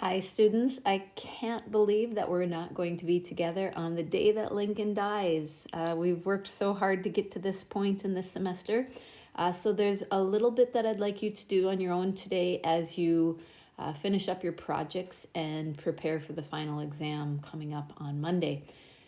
Hi, students. I can't believe that we're not going to be together on the day that Lincoln dies. We've worked so hard to get to this point in this semester. So there's a little bit that I'd like you to do on your own today as you finish up your projects and prepare for the final exam coming up on Monday.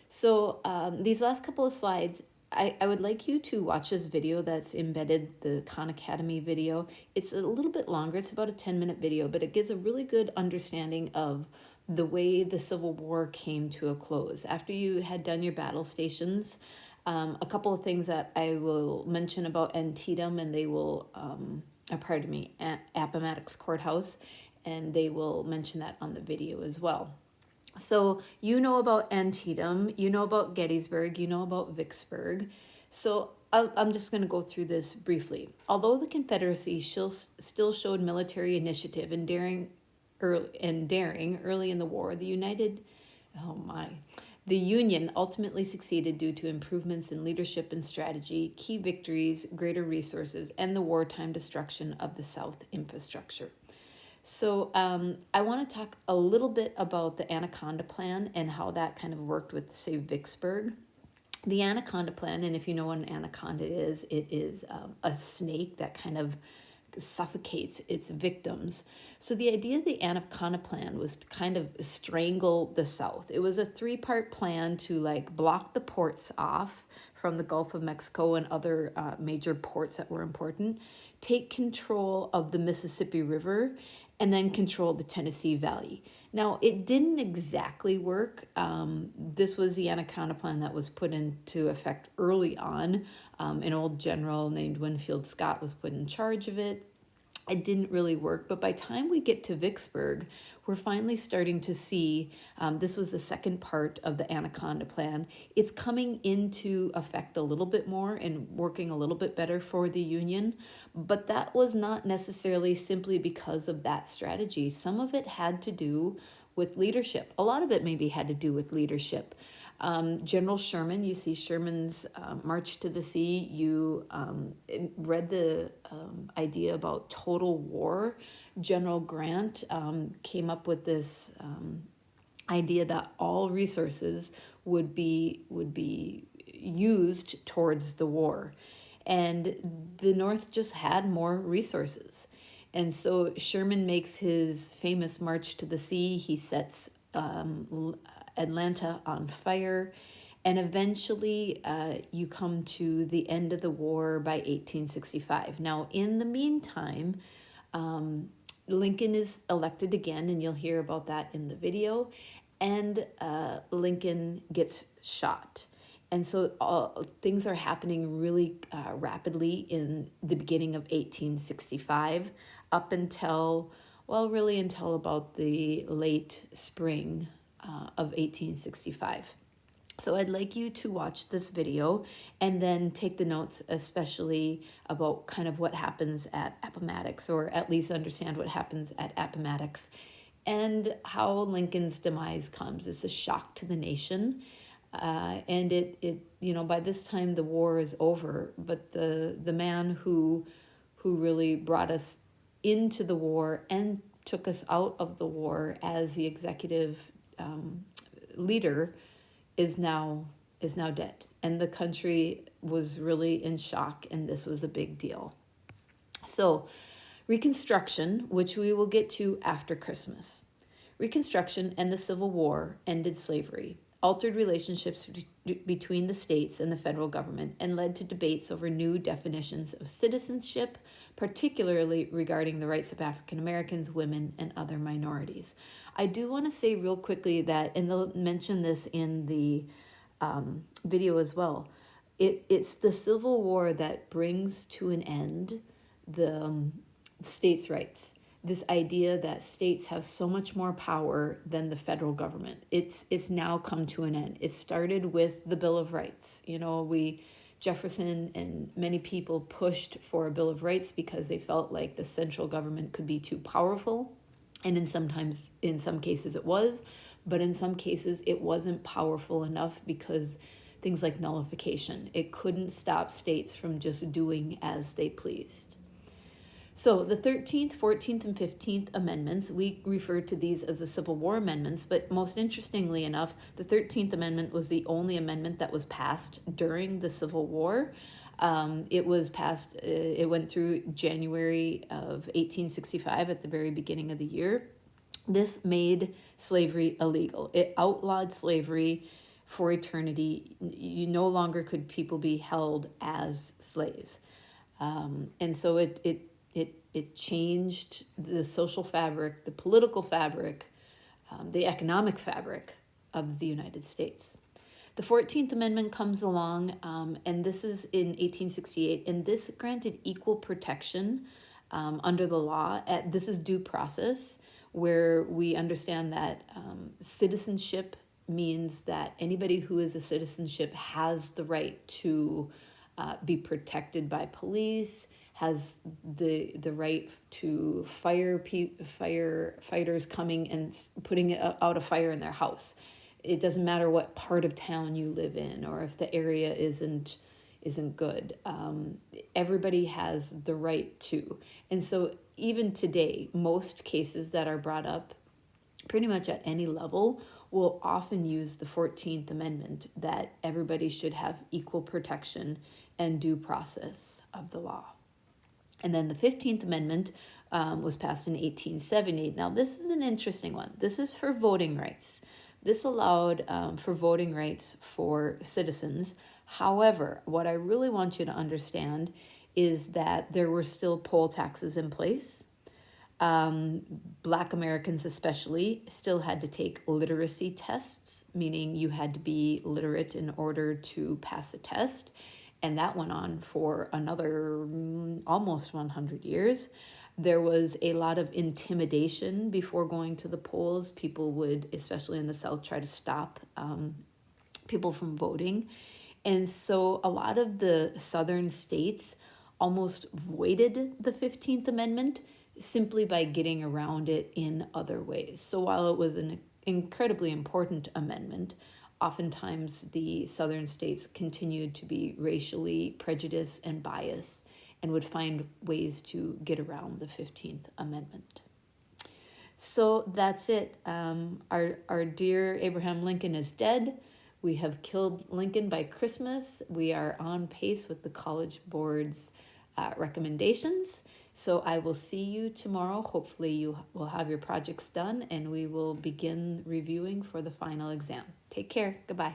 So these last couple of slides, I would like you to watch this video that's embedded, the Khan Academy video. It's a little bit longer, it's about a 10-minute video, but it gives a really good understanding of the way the Civil War came to a close. After you had done your battle stations, a couple of things that I will mention about Antietam, and they will, pardon me, Appomattox Courthouse, and they will mention that on the video as well. So you know about Antietam, you know about Gettysburg, you know about Vicksburg. So I'm just going to go through this briefly. Although the Confederacy still showed military initiative and daring early in the war, oh my, the Union ultimately succeeded due to improvements in leadership and strategy, key victories, greater resources, and the wartime destruction of the South infrastructure. So I want to talk a little bit about the Anaconda Plan and how that kind of worked with, say, Vicksburg. The Anaconda Plan, and if you know what an anaconda is, it is a snake that kind of suffocates its victims. So the idea of the Anaconda Plan was to kind of strangle the South. It was a three-part plan to like block the ports off from the Gulf of Mexico and other major ports that were important, take control of the Mississippi River, and then control the Tennessee Valley. Now, it didn't exactly work. This was the Anaconda Plan that was put into effect early on. An old general named Winfield Scott was put in charge of it. It didn't really work, but by the time we get to Vicksburg, we're finally starting to see, this was the second part of the Anaconda Plan. It's coming into effect a little bit more and working a little bit better for the Union, but that was not necessarily simply because of that strategy. Some of it had to do with leadership. A lot of it maybe had to do with leadership. General Sherman, you see Sherman's March to the Sea. You read the idea about total war. General Grant came up with this idea that all resources would be used towards the war, and the North just had more resources. And so Sherman makes his famous March to the Sea. He sets Atlanta on fire, and eventually you come to the end of the war by 1865. Now, in the meantime, Lincoln is elected again, and you'll hear about that in the video, and Lincoln gets shot. And so things are happening really rapidly in the beginning of 1865 up until, well, really until about the late spring of 1865. So I'd like you to watch this video and then take the notes, especially about kind of what happens at Appomattox, or at least understand what happens at Appomattox and how Lincoln's demise comes. It's a shock to the nation. And by this time the war is over, but the man who really brought us into the war and took us out of the war as the executive leader is now dead, and the country was really in shock, and this was a big deal. So Reconstruction, which we will get to after Christmas. Reconstruction and the Civil War ended slavery, altered relationships between the states and the federal government, and led to debates over new definitions of citizenship, particularly regarding the rights of African Americans, women, and other minorities. I do want to say real quickly that, and they'll mention this in the video as well, it's the Civil War that brings to an end the states' rights. This idea that states have so much more power than the federal government. It's now come to an end. It started with the Bill of Rights. Jefferson and many people pushed for a Bill of Rights because they felt like the central government could be too powerful. And in some cases it was, but in some cases it wasn't powerful enough because things like nullification. It couldn't stop states from just doing as they pleased. So the 13th, 14th, and 15th Amendments, we refer to these as the Civil War amendments, but most interestingly enough, the 13th Amendment was the only amendment that was passed during the Civil War. It was passed, it went through January of 1865 at the very beginning of the year. This made slavery illegal. It outlawed slavery for eternity. You no longer could people be held as slaves. And so it changed the social fabric, the political fabric, the economic fabric of the United States. The 14th Amendment comes along, and this is in 1868, and this granted equal protection under the law. This is due process, where we understand that citizenship means that anybody who is a citizenship has the right to be protected by police, has the right to firefighters coming and putting out a fire in their house. It doesn't matter what part of town you live in or if the area isn't good. Everybody has the right to. And so even today, most cases that are brought up pretty much at any level will often use the 14th Amendment, that everybody should have equal protection and due process of the law. And then the 15th Amendment was passed in 1870. Now, this is an interesting one. This is for voting rights. This allowed for voting rights for citizens. However, what I really want you to understand is that there were still poll taxes in place. Black Americans especially still had to take literacy tests, meaning you had to be literate in order to pass a test. And that went on for another almost 100 years. There was a lot of intimidation before going to the polls. People would, especially in the South, try to stop people from voting. And so a lot of the Southern states almost voided the 15th Amendment simply by getting around it in other ways. So while it was an incredibly important amendment, oftentimes the Southern states continued to be racially prejudiced and biased and would find ways to get around the 15th Amendment. So that's it. Our dear Abraham Lincoln is dead. We have killed Lincoln by Christmas. We are on pace with the College Board's recommendations. So I will see you tomorrow. Hopefully you will have your projects done and we will begin reviewing for the final exam. Take care. Goodbye.